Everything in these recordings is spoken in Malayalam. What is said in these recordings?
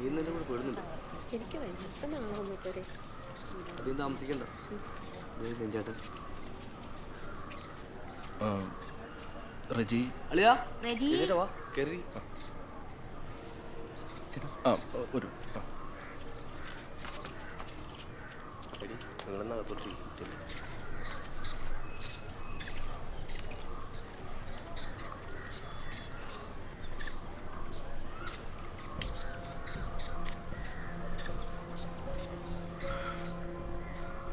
എനിക്ക് വൈകുന്നേരം അധികം താമസിക്കണ്ട. ചേട്ടൻ റജി അളിയാ റെജി വാ കയറി. ഒരു നിങ്ങളെന്നകത്തോട്ട്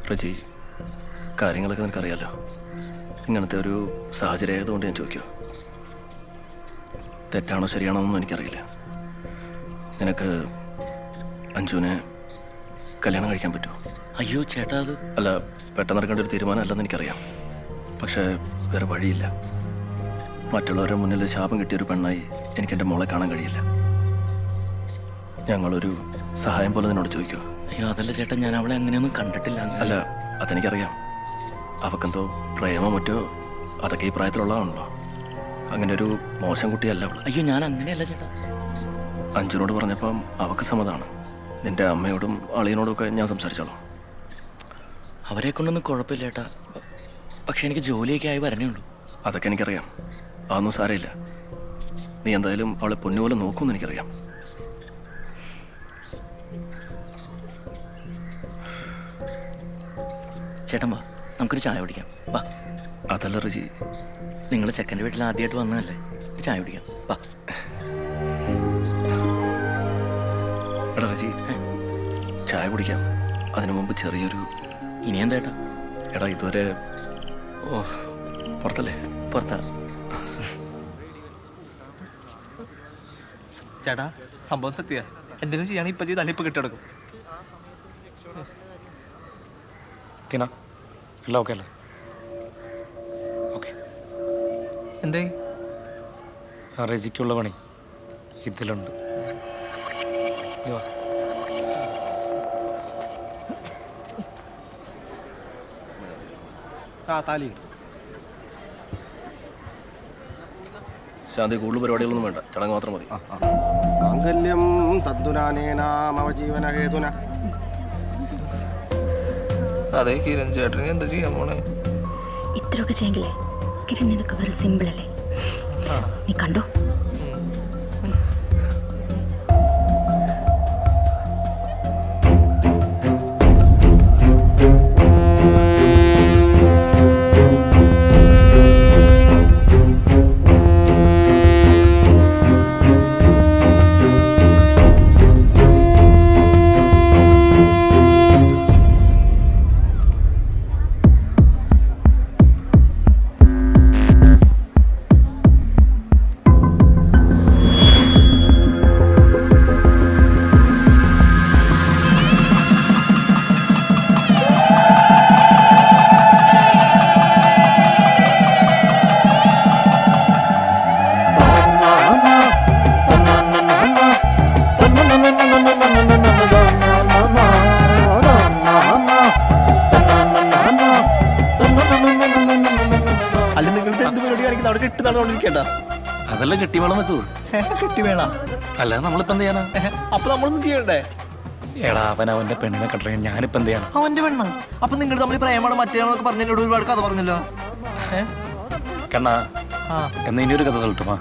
റജി, കാര്യങ്ങളൊക്കെ നിനക്കറിയാലോ. ഇങ്ങനത്തെ ഒരു സാഹചര്യം ആയതുകൊണ്ട് ഞാൻ ചോദിക്കുക, തെറ്റാണോ ശരിയാണോ എന്നൊന്നും എനിക്കറിയില്ല. നിനക്ക് അഞ്ജുവിനെ കല്യാണം കഴിക്കാൻ പറ്റുമോ? അയ്യോ ചേട്ടാ, അത് അല്ല, പെട്ടെന്ന് എടുക്കേണ്ട ഒരു തീരുമാനം അല്ലെന്ന് എനിക്കറിയാം. പക്ഷേ വേറെ വഴിയില്ല. മറ്റുള്ളവരുടെ മുന്നിൽ ശാപം കിട്ടിയൊരു പെണ്ണായി എനിക്കെൻ്റെ മോളെ കാണാൻ കഴിയില്ല. ഞങ്ങളൊരു സഹായം പോലെ നിന്നോട് ചോദിക്കുക. അയ്യോ അതല്ല ചേട്ടാ, ഞാൻ അവളെ അങ്ങനെയൊന്നും കണ്ടിട്ടില്ല. അല്ല, അതെനിക്കറിയാം. അവക്കെന്തോ പ്രേമോ മറ്റോ അതൊക്കെ ഈ പ്രായത്തിലുള്ളതാണല്ലോ. അങ്ങനെ ഒരു മോശം കുട്ടിയല്ല അവൾ. അയ്യോ ഞാൻ അങ്ങനെയല്ല ചേട്ടാ. അഞ്ജുനോട് പറഞ്ഞപ്പം അവൾക്ക് സമ്മതമാണ്. നിന്റെ അമ്മയോടും അളിയനോടും ഒക്കെ ഞാൻ സംസാരിച്ചോളാം. അവരെ കൊണ്ടൊന്നും കുഴപ്പമില്ല ചേട്ടാ. പക്ഷെ എനിക്ക് ജോലിയൊക്കെ ആയി വരണേ ഉള്ളൂ. അതൊക്കെ എനിക്കറിയാം. അതൊന്നും സാരമില്ല. നീ എന്തായാലും അവളെ പൊന്നുപോലെ നോക്കുമെന്ന് എനിക്കറിയാം. ചേട്ടൻ വാ, നമുക്കൊരു ചായ കുടിക്കാം. വാ. അതല്ല റജി, നിങ്ങൾ ചെക്കൻ്റെ വീട്ടിൽ ആദ്യമായിട്ട് വന്നതല്ലേ, ഒരു ചായ കുടിക്കാം. വാ. എടാ റജി, ചായ കുടിക്കാം. അതിനു മുമ്പ് ചെറിയൊരു... ഇനി എന്താ ചേട്ടാ? എടാ ഇതുവരെ... ഓ, പുറത്തല്ലേ? പുറത്താ. ചേട്ടാ സംഭവം സത്യ, എന്തെങ്കിലും ചെയ്യണമെങ്കിൽ ഇപ്പം ചെയ്ത് അല്ലിപ്പോൾ കിട്ടിയെടുക്കും. ടീന എല്ലാം ഓക്കെ അല്ലേ? ഓക്കെ. എന്തേ? റെജിക്കുള്ള പണി ഇതിലുണ്ട്. താലി ശാന്തി, കൂടുതൽ പരിപാടികളൊന്നും വേണ്ട, ചടങ്ങ് മാത്രം മതി. മാംഗല്യം തദ്ദുനാനേനാമജീവനഹേതുന. അതെ കിരൺ ചേട്ടന് എന്താ ചെയ്യാൻ പോണേ? ഇത്രയൊക്കെ ചെയ്യെങ്കിലേ കിരൺ ഇതൊക്കെ വെറും സിമ്പിൾ അല്ലേ? നീ കണ്ടോ? അല്ല നിങ്ങളുടെ എന്ത് പരിപാടി കാണിക്കുന്നത്? അവിടെ കെട്ടി നടന്നുകൊണ്ടിരിക്കേണ്ട. അതല്ല കെട്ടിവേളം വെച്ചത്. കെട്ടി വേണ അല്ല നമ്മളിപ്പോ എന്ത് ചെയ്യാനാ? അപ്പൊ നമ്മളൊന്നും ചെയ്യണ്ടേ? എടാ അവൻ അവന്റെ പെണ്ണിനെ കണ്ടിട്ട് ഞാനിപ്പോ എന്ത് ചെയ്യണം? അവന്റെ പെണ്ണ. അപ്പൊ നിങ്ങൾ തമ്മിൽ പ്രേമാണ് മറ്റേന്നൊക്കെ പറഞ്ഞതിനോട് ഒരുപാട് കഥ പറഞ്ഞല്ലോ. കണ്ണാ എന്നാ ഇനി ഒരു കഥ சொல்லட்டுமா?